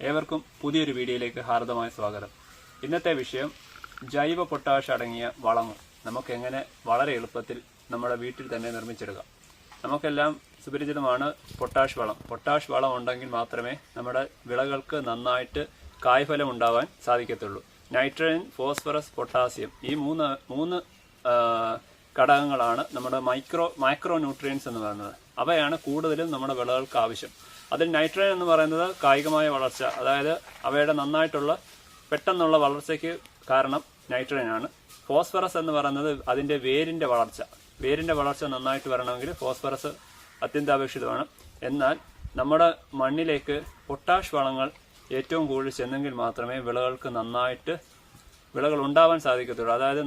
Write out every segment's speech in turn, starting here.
ഏവർക്കും പുതിയൊരു വീഡിയോയിലേക്ക് ഹാർദമായ സ്വാഗതം. ഇന്നത്തെ വിഷയം ജൈവ പൊട്ടാഷ് അടങ്ങിയ വളങ്ങൾ നമുക്ക് എങ്ങനെ വളരെ എളുപ്പത്തിൽ നമ്മുടെ വീട്ടിൽ തന്നെ നിർമ്മിച്ചെടുക്കാം. നമുക്കെല്ലാം സുപരിചിതമാണ് പൊട്ടാഷ് വളം. പൊട്ടാഷ് വളം ഉണ്ടെങ്കിൽ മാത്രമേ നമ്മുടെ വിളകൾക്ക് നന്നായിട്ട് കായ്ഫലം ഉണ്ടാവാൻ സാധിക്കത്തുള്ളൂ. നൈട്രജൻ, ഫോസ്ഫറസ്, പൊട്ടാസ്യം ഈ മൂന്ന് ഘടകങ്ങളാണ് നമ്മുടെ മൈക്രോ ന്യൂട്രിയൻസ് എന്ന് പറയുന്നത്. അവയാണ് കൂടുതലും നമ്മുടെ വിളകൾക്ക് ആവശ്യം. അതിൽ നൈട്രജൻ എന്ന് പറയുന്നത് കായികമായ വളർച്ച, അതായത് അവയുടെ നന്നായിട്ടുള്ള പെട്ടെന്നുള്ള വളർച്ചയ്ക്ക് കാരണം നൈട്രജനാണ്. ഫോസ്ഫറസ് എന്ന് പറയുന്നത് അതിൻ്റെ വേരിൻ്റെ വളർച്ച നന്നായിട്ട് വരണമെങ്കിൽ ഫോസ്ഫറസ് അത്യന്താപേക്ഷിതമാണ്. എന്നാൽ നമ്മുടെ മണ്ണിലേക്ക് പൊട്ടാഷ് വളങ്ങൾ ഏറ്റവും കൂടുതൽ ചെന്നെങ്കിൽ മാത്രമേ വിളകൾ ഉണ്ടാവാൻ സാധിക്കത്തുള്ളൂ. അതായത്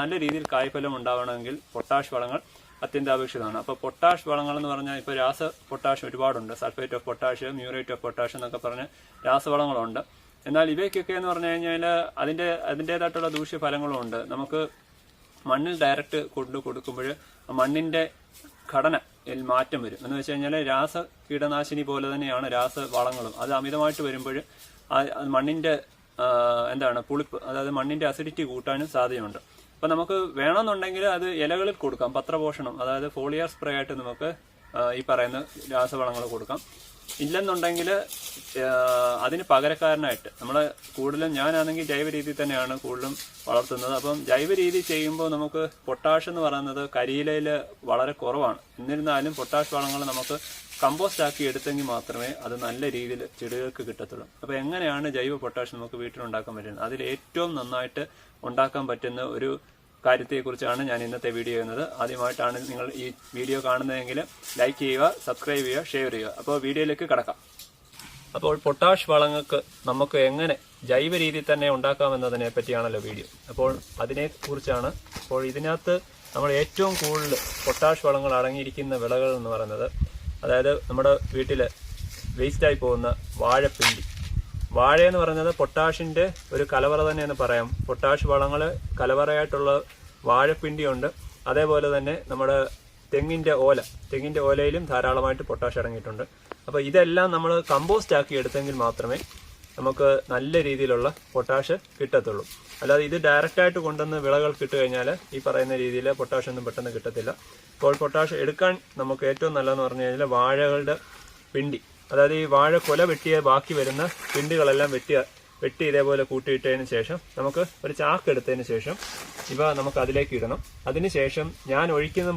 നല്ല രീതിയിൽ കായ്ഫലം ഉണ്ടാവണമെങ്കിൽ പൊട്ടാഷ് വളങ്ങൾ അത്യന്താപേക്ഷിതമാണ്. അപ്പോൾ പൊട്ടാഷ് വളങ്ങൾ എന്ന് പറഞ്ഞാൽ ഇപ്പോൾ രാസ പൊട്ടാഷ് ഒരുപാടുണ്ട്. Sulphate of potash, muriate of potash എന്നൊക്കെ പറഞ്ഞ് രാസവളങ്ങളുണ്ട്. എന്നാൽ ഇവയ്ക്കൊക്കെ എന്ന് പറഞ്ഞു കഴിഞ്ഞാൽ അതിൻ്റേതായിട്ടുള്ള ദൂഷ്യഫലങ്ങളും ഉണ്ട്. നമുക്ക് മണ്ണിൽ ഡയറക്റ്റ് കൊടുക്കുമ്പോൾ മണ്ണിൻ്റെ ഘടനയിൽ മാറ്റം വരും. എന്ന് വെച്ച് കഴിഞ്ഞാൽ രാസ കീടനാശിനി പോലെ തന്നെയാണ് രാസവളങ്ങളും. അത് അമിതമായിട്ട് വരുമ്പോൾ മണ്ണിൻ്റെ പുളിപ്പ്, അതായത് മണ്ണിൻ്റെ അസിഡിറ്റി കൂട്ടാനും സാധ്യതയുണ്ട്. അപ്പം നമുക്ക് വേണമെന്നുണ്ടെങ്കിൽ അത് ഇലകളിൽ കൊടുക്കാം. പത്രപോഷണം, അതായത് ഫോളിയർ സ്പ്രേ ആയിട്ട് നമുക്ക് ഈ പറയുന്ന രാസവളങ്ങൾ കൊടുക്കാം. ഇല്ലെന്നുണ്ടെങ്കിൽ അതിന് പകരക്കാരനായിട്ട് ഞാനാണെങ്കിൽ ജൈവ രീതിയിൽ തന്നെയാണ് കൂടുതലും വളർത്തുന്നത്. അപ്പം ജൈവ രീതി ചെയ്യുമ്പോൾ നമുക്ക് പൊട്ടാഷ് എന്ന് പറയുന്നത് കരിയിലയിൽ വളരെ കുറവാണ്. എന്നിരുന്നാലും പൊട്ടാഷ് വളങ്ങൾ നമുക്ക് കമ്പോസ്റ്റ് ആക്കി എടുത്തെങ്കിൽ മാത്രമേ അത് നല്ല രീതിയിൽ ചെടികൾക്ക് കിട്ടത്തുള്ളൂ. അപ്പോൾ എങ്ങനെയാണ് ജൈവ പൊട്ടാഷ് നമുക്ക് വീട്ടിലുണ്ടാക്കാൻ പറ്റുന്നത്? അതിൽ ഏറ്റവും നന്നായിട്ട് ഉണ്ടാക്കാൻ പറ്റുന്ന ഒരു കാര്യത്തെക്കുറിച്ചാണ് ഞാൻ ഇന്നത്തെ വീഡിയോ ചെയ്യുന്നത്. ആദ്യമായിട്ടാണ് നിങ്ങൾ ഈ വീഡിയോ കാണുന്നതെങ്കിൽ ലൈക്ക് ചെയ്യുക, സബ്സ്ക്രൈബ് ചെയ്യുക, ഷെയർ ചെയ്യുക. അപ്പോൾ വീഡിയോയിലേക്ക് കടക്കാം. അപ്പോൾ പൊട്ടാഷ് വളങ്ങൾക്ക് നമുക്ക് എങ്ങനെ ജൈവ രീതിയിൽ തന്നെ ഉണ്ടാക്കാമെന്നതിനെ പറ്റിയാണല്ലോ വീഡിയോ. അപ്പോൾ അതിനെക്കുറിച്ചാണ്. അപ്പോൾ ഇതിനകത്ത് നമ്മൾ ഏറ്റവും കൂടുതൽ പൊട്ടാഷ് വളങ്ങൾ അടങ്ങിയിരിക്കുന്ന വിളകൾ എന്ന് പറയുന്നത്, അതായത് നമ്മുടെ വീട്ടിൽ വേസ്റ്റായി പോകുന്ന വാഴപ്പിണ്ടി. വാഴയെന്ന് പറയുന്നത് പൊട്ടാഷിൻ്റെ ഒരു കലവറ തന്നെയെന്ന് പറയാം. പൊട്ടാഷ് വളങ്ങൾ കലവറയായിട്ടുള്ള വാഴപ്പിണ്ടിയുണ്ട്. അതേപോലെ തന്നെ നമ്മുടെ തെങ്ങിൻ്റെ ഓലയിലും ധാരാളമായിട്ട് പൊട്ടാഷ് അടങ്ങിയിട്ടുണ്ട്. അപ്പോൾ ഇതെല്ലാം നമ്മൾ കമ്പോസ്റ്റ് ആക്കി എടുത്തെങ്കിൽ മാത്രമേ നമുക്ക് നല്ല രീതിയിലുള്ള പൊട്ടാഷ് കിട്ടത്തുള്ളൂ. അല്ലാതെ ഇത് ഡയറക്റ്റായിട്ട് കൊണ്ടുവന്ന് വിളകൾക്ക് ഇട്ട് കഴിഞ്ഞാൽ ഈ പറയുന്ന രീതിയിൽ പൊട്ടാഷ് ഒന്നും പെട്ടെന്ന് കിട്ടത്തില്ല. അപ്പോൾ പൊട്ടാഷ് എടുക്കാൻ നമുക്ക് ഏറ്റവും നല്ലതെന്ന് പറഞ്ഞു കഴിഞ്ഞാൽ വാഴകളുടെ പിണ്ടി, അതായത് ഈ വാഴ കൊല വെട്ടിയ ബാക്കി വരുന്ന പിണ്ടികളെല്ലാം വെട്ടി ഇതേപോലെ കൂട്ടിയിട്ടതിന് ശേഷം നമുക്ക് ഒരു ചാക്ക് എടുത്തതിന് ശേഷം ഇവ നമുക്ക് അതിലേക്ക് ഇടണം. അതിനുശേഷം ഞാൻ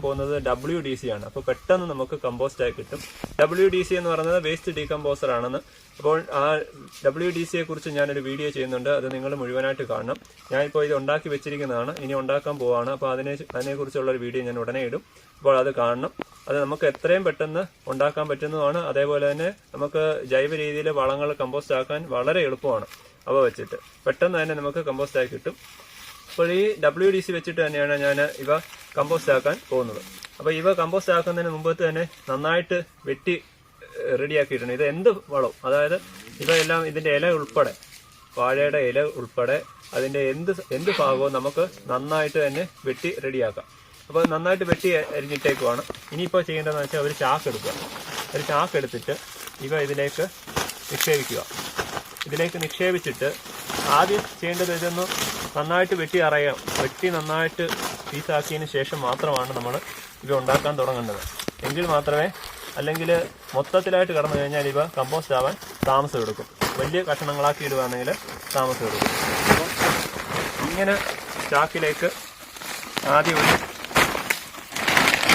പോകുന്നത് WDC ആണ്. അപ്പോൾ പെട്ടെന്ന് നമുക്ക് കമ്പോസ്റ്റായി കിട്ടും. WDC എന്ന് പറയുന്നത് വേസ്റ്റ് ഡീകമ്പോസർ ആണെന്ന്. അപ്പോൾ ആ WDCയെ കുറിച്ച് ഞാനൊരു വീഡിയോ ചെയ്യുന്നുണ്ട്. അത് നിങ്ങൾ മുഴുവനായിട്ട് കാണണം. ഞാനിപ്പോൾ ഇത് ഉണ്ടാക്കി വെച്ചിരിക്കുന്നതാണ്, ഇനി ഉണ്ടാക്കാൻ പോവാണ്. അപ്പോൾ അതിനെക്കുറിച്ചുള്ളൊരു വീഡിയോ ഞാൻ ഉടനെ ഇടും. അപ്പോൾ അത് കാണണം. അത് നമുക്ക് എത്രയും പെട്ടെന്ന് ഉണ്ടാക്കാൻ പറ്റുന്നതാണ്. അതേപോലെ തന്നെ നമുക്ക് ജൈവ രീതിയിൽ വളങ്ങൾ കമ്പോസ്റ്റ് ആക്കാൻ വളരെ എളുപ്പമാണ്. അവ വെച്ചിട്ട് പെട്ടെന്ന് തന്നെ നമുക്ക് കമ്പോസ്റ്റ് ആക്കി കിട്ടും. അപ്പോൾ ഈ WDC വെച്ചിട്ട് തന്നെയാണ് ഞാൻ ഇവ കമ്പോസ്റ്റ് ആക്കാൻ പോകുന്നത്. അപ്പോൾ ഇവ കമ്പോസ്റ്റ് ആക്കുന്നതിന് മുമ്പത്ത് തന്നെ നന്നായിട്ട് വെട്ടി റെഡിയാക്കിയിട്ടുണ്ട്. ഇത് എന്ത് വളവും, അതായത് ഇവയെല്ലാം ഇതിൻ്റെ ഇല ഉൾപ്പെടെ, വാഴയുടെ ഇല ഉൾപ്പെടെ അതിൻ്റെ എന്ത് ഭാഗവും നമുക്ക് നന്നായിട്ട് തന്നെ വെട്ടി റെഡിയാക്കാം. അപ്പോൾ നന്നായിട്ട് വെട്ടി അരിഞ്ഞിട്ടേക്കുവാണ്. ഇനിയിപ്പോൾ ചെയ്യേണ്ടതെന്ന് വെച്ചാൽ ഒരു ചാക്ക് എടുത്തിട്ട് ഇവ ഇതിലേക്ക് നിക്ഷേപിച്ചിട്ട് ആദ്യം ചെയ്യേണ്ടത് ഇതൊന്ന് നന്നായിട്ട് വെട്ടി നന്നായിട്ട് പീസാക്കിയതിന് ശേഷം മാത്രമാണ് നമ്മൾ ഇവ ഉണ്ടാക്കാൻ തുടങ്ങേണ്ടത്. എങ്കിൽ മാത്രമേ, അല്ലെങ്കിൽ മൊത്തത്തിലായിട്ട് കടന്നു കഴിഞ്ഞാൽ ഇവ കമ്പോസ്റ്റ് ആവാൻ താമസം എടുക്കും. വലിയ കഷണങ്ങളാക്കി ഇടുകയാണെങ്കിൽ താമസം എടുക്കും. അപ്പോൾ ഇങ്ങനെ ചാക്കിലേക്ക് ആദ്യം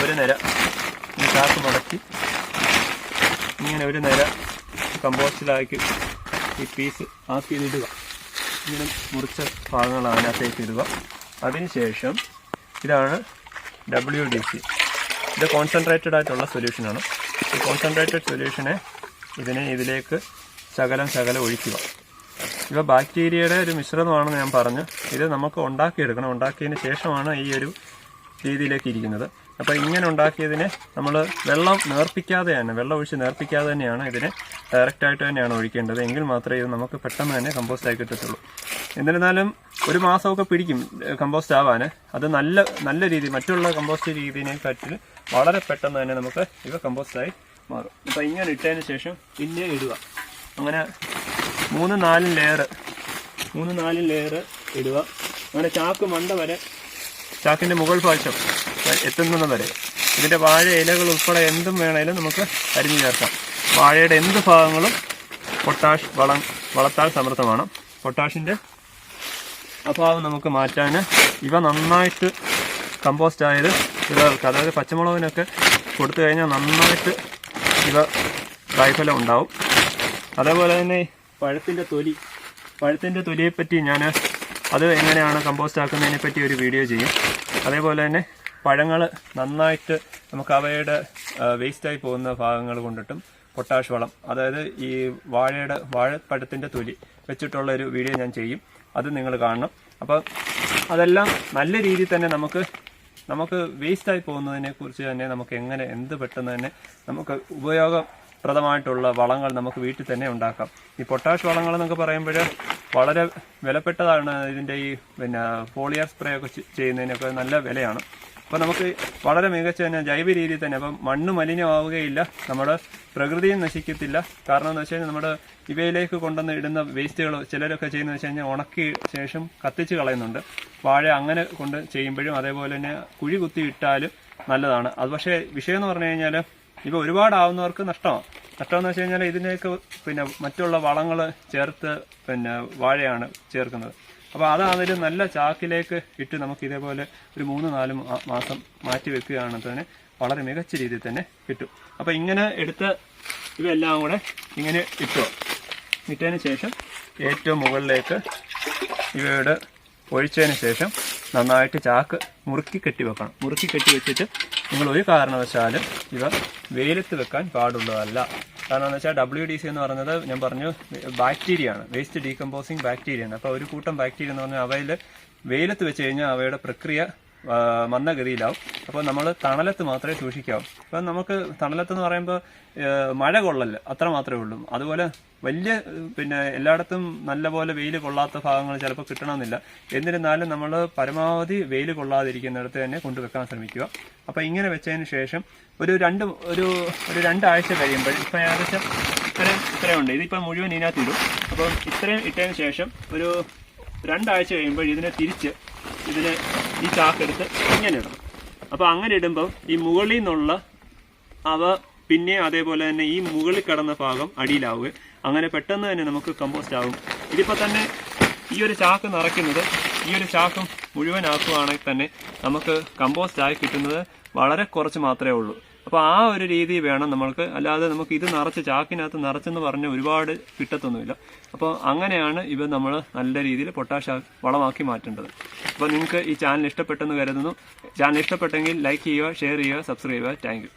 ഒരു നിര ഈ ചാക്ക് മടക്കി ഇങ്ങനെ ഒരു നിര കമ്പോസ്റ്റിലാക്കി ഈ പീസ് ആക്കിയിടുക. ഇങ്ങനെ മുറിച്ച ഭാഗങ്ങൾ അതിനകത്തേക്ക് ഇടുക. അതിനുശേഷം ഇതാണ് WDC. ഇത് കോൺസെൻട്രേറ്റഡ് ആയിട്ടുള്ള സൊല്യൂഷനാണ്. ഈ കോൺസെൻട്രേറ്റഡ് സൊല്യൂഷനെ ഇതിലേക്ക് ശകലം ഒഴിക്കുക. ഇവ ബാക്ടീരിയയുടെ ഒരു മിശ്രിതമാണെന്ന് ഞാൻ പറഞ്ഞു. ഇത് നമുക്ക് ഉണ്ടാക്കിയെടുക്കണം. ഉണ്ടാക്കിയതിന് ശേഷമാണ് ഈ ഒരു രീതിയിലേക്ക് ഇരിക്കുന്നത്. അപ്പോൾ ഇങ്ങനെ ഉണ്ടാക്കിയതിനെ നമ്മൾ വെള്ളം ഒഴിച്ച് നേർപ്പിക്കാതെ തന്നെയാണ് ഇതിനെ ഡയറക്റ്റായിട്ട് തന്നെയാണ് ഒഴിക്കേണ്ടത്. എങ്കിൽ മാത്രമേ ഇത് നമുക്ക് പെട്ടെന്ന് തന്നെ കമ്പോസ്റ്റ് ആയി കിട്ടത്തുള്ളൂ. എന്നിരുന്നാലും ഒരു മാസമൊക്കെ പിടിക്കും കമ്പോസ്റ്റ് ആവാൻ. അത് നല്ല രീതി, മറ്റുള്ള കമ്പോസ്റ്റ് രീതിയെക്കാട്ടിൽ വളരെ പെട്ടെന്ന് തന്നെ നമുക്ക് ഇവ കമ്പോസ്റ്റായി മാറും. അപ്പോൾ ഇങ്ങനെ ഇട്ടതിന് ശേഷം പിന്നെ ഇടുക. അങ്ങനെ 3-4 ലെയർ ഇടുക. അങ്ങനെ ചാക്ക് മണ്ട വരെ, ചാക്കിൻ്റെ മുകൾ ഭാഗം എത്തുന്നത് വരെ ഇതിൻ്റെ വാഴ ഇലകൾ ഉൾപ്പെടെ എന്തും വേണേലും നമുക്ക് അരിഞ്ഞു ചേർക്കാം. വാഴയുടെ എന്ത് ഭാഗങ്ങളും പൊട്ടാഷ് വളത്താൽ സമൃദ്ധമാണ്. പൊട്ടാഷിൻ്റെ അഭാവം നമുക്ക് മാറ്റാൻ ഇവ നന്നായിട്ട് കമ്പോസ്റ്റ് ആയത് വിളകൾക്ക്, അതായത് പച്ചമുളകിനൊക്കെ കൊടുത്തു കഴിഞ്ഞാൽ നന്നായിട്ട് ഇവ കായ്ഫലം ഉണ്ടാവും. അതേപോലെ തന്നെ പഴത്തിൻ്റെ തൊലിയെപ്പറ്റി ഞാൻ അത് എങ്ങനെയാണ് കമ്പോസ്റ്റ് ആക്കുന്നതിനെ പറ്റി ഒരു വീഡിയോ ചെയ്യും. അതേപോലെ തന്നെ പഴങ്ങൾ നന്നായിട്ട് നമുക്ക് അവയുടെ വേസ്റ്റായി പോകുന്ന ഭാഗങ്ങൾ കൊണ്ടിട്ടും പൊട്ടാഷ് വളം, അതായത് ഈ വാഴപ്പഴത്തിൻ്റെ തൊലി വെച്ചിട്ടുള്ള ഒരു വീഡിയോ ഞാൻ ചെയ്യും. അത് നിങ്ങൾ കാണണം. അപ്പോൾ അതെല്ലാം നല്ല രീതിയിൽ തന്നെ നമുക്ക് വേസ്റ്റായി പോകുന്നതിനെ കുറിച്ച് തന്നെ നമുക്ക് എങ്ങനെ എന്ത് പെട്ടെന്ന് തന്നെ നമുക്ക് ഉപയോഗപ്രദമായിട്ടുള്ള വളങ്ങൾ നമുക്ക് വീട്ടിൽ തന്നെ ഉണ്ടാക്കാം. ഈ പൊട്ടാഷ് വളങ്ങൾ എന്നൊക്കെ പറയുമ്പോൾ വളരെ വിലപ്പെട്ടതാണ്. ഇതിൻ്റെ ഈ ഫോളിയർ സ്പ്രേ ഒക്കെ ചെയ്യുന്നതിനൊക്കെ നല്ല വിലയാണ്. അപ്പോൾ നമുക്ക് വളരെ മികച്ച തന്നെ ജൈവ രീതിയിൽ തന്നെ, അപ്പം മണ്ണ് മലിനമാവുകയില്ല, നമ്മുടെ പ്രകൃതിയും നശിക്കത്തില്ല. കാരണം എന്ന് വെച്ച് കഴിഞ്ഞാൽ നമ്മുടെ ഇവയിലേക്ക് കൊണ്ടുവന്ന് ഇടുന്ന വേസ്റ്റുകൾ ചിലരൊക്കെ ചെയ്യുന്നത് വെച്ച് കഴിഞ്ഞാൽ ഉണക്കി ശേഷം കത്തിച്ച് കളയുന്നുണ്ട്. വാഴ അങ്ങനെ കൊണ്ട് ചെയ്യുമ്പോഴും അതേപോലെ തന്നെ കുഴി കുത്തി ഇട്ടാലും നല്ലതാണ്. അത് പക്ഷേ വിഷയം എന്ന് പറഞ്ഞു കഴിഞ്ഞാൽ ഇവ ഒരുപാടാവുന്നവർക്ക് നഷ്ടമാണ്. നഷ്ടമെന്ന് വെച്ച് കഴിഞ്ഞാൽ ഇതിലേക്ക് മറ്റുള്ള വളങ്ങൾ ചേർത്ത് വാഴയാണ് ചേർക്കുന്നത്. അപ്പോൾ അതാണെങ്കിലും നല്ല ചാക്കിലേക്ക് ഇട്ട് നമുക്ക് ഇതേപോലെ ഒരു 3-4 മാസം മാറ്റി വെക്കുകയാണെങ്കിൽ തന്നെ വളരെ മികച്ച രീതിയിൽ തന്നെ കിട്ടും. അപ്പോൾ ഇങ്ങനെ എടുത്ത് ഇവയെല്ലാം കൂടെ ഇങ്ങനെ ഇട്ടതിന് ശേഷം ഏറ്റവും മുകളിലേക്ക് ഇവയുടെ ഒഴിച്ചതിന് ശേഷം നന്നായിട്ട് ചാക്ക് മുറുക്കി കെട്ടി വെക്കണം. മുറുക്കി കെട്ടി വെച്ചിട്ട് നിങ്ങൾ ഒരു കാരണവശാലും ഇവ വെയിലത്ത് വെക്കാൻ പാടുള്ളതല്ല. കാരണം എന്ന് വെച്ചാൽ WDC എന്ന് പറയുന്നത് ഞാൻ പറഞ്ഞു ബാക്ടീരിയയാണ്, വേസ്റ്റ് ഡീകമ്പോസിങ് ബാക്ടീരിയയാണ്. അപ്പോൾ ഒരു കൂട്ടം ബാക്ടീരിയ എന്ന് പറഞ്ഞാൽ അവയിൽ വെയിലത്ത് വെച്ച് കഴിഞ്ഞാൽ അവയുടെ പ്രക്രിയ മന്ദഗതിയിലാവും. അപ്പോൾ നമ്മൾ തണലത്ത് മാത്രമേ സൂക്ഷിക്കാവൂ. അപ്പം നമുക്ക് തണലത്തെന്ന് പറയുമ്പോൾ മഴ കൊള്ളല്ല, അത്ര മാത്രമേ ഉള്ളൂ. അതുപോലെ വലിയ എല്ലായിടത്തും നല്ലപോലെ വെയിൽ കൊള്ളാത്ത ഭാഗങ്ങൾ ചിലപ്പോൾ കിട്ടണമെന്നില്ല. എന്നിരുന്നാലും നമ്മൾ പരമാവധി വെയിൽ കൊള്ളാതിരിക്കുന്നിടത്ത് തന്നെ കൊണ്ടുവെക്കാൻ ശ്രമിക്കുക. അപ്പോൾ ഇങ്ങനെ വെച്ചതിന് ശേഷം ഒരു 2 ആഴ്ച കഴിയുമ്പോൾ ഇപ്പം ഏകദേശം ഇത്രയും ഉണ്ട്. ഇതിപ്പോൾ മുഴുവൻ ഇതിനകത്ത് ഇടും. അപ്പോൾ ഇത്രയും ഇട്ടതിന് ശേഷം ഒരു 2 ആഴ്ച കഴിയുമ്പോൾ ഈ ചാക്കെടുത്ത് ഇങ്ങനെ ഇടണം. അപ്പോൾ അങ്ങനെ ഇടുമ്പോൾ ഈ മുകളിൽ നിന്നുള്ള അവ പിന്നെ അതേപോലെ തന്നെ ഈ മുകളിൽ കിടന്ന ഭാഗം അടിയിലാവുക. അങ്ങനെ പെട്ടെന്ന് തന്നെ നമുക്ക് കമ്പോസ്റ്റ് ആകും. ഇതിപ്പോൾ തന്നെ ഈ ഒരു ചാക്ക് നിറയ്ക്കുന്നത്, ഈ ഒരു ചാക്ക് മുഴുവനാക്കുകയാണെങ്കിൽ തന്നെ നമുക്ക് കമ്പോസ്റ്റ് ആയി കിട്ടുന്നത് വളരെ കുറച്ച് മാത്രമേ ഉള്ളൂ. അപ്പോൾ ആ ഒരു രീതി വേണം നമ്മൾക്ക്. അല്ലാതെ നമുക്ക് ഇത് നിറച്ച് ചാക്കിനകത്ത് നിറച്ചെന്ന് പറഞ്ഞ് ഒരുപാട് കിട്ടത്തൊന്നുമില്ല. അപ്പോൾ അങ്ങനെയാണ് ഇവ നമ്മൾ നല്ല രീതിയിൽ പൊട്ടാഷ് വളമാക്കി മാറ്റേണ്ടത്. അപ്പോൾ നിങ്ങൾക്ക് ഈ ചാനൽ ഇഷ്ടപ്പെട്ടെന്ന് കരുതുന്നു. ചാനൽ ഇഷ്ടപ്പെട്ടെങ്കിൽ ലൈക്ക് ചെയ്യുക, ഷെയർ ചെയ്യുക, സബ്സ്ക്രൈബ് ചെയ്യുക. Thank you.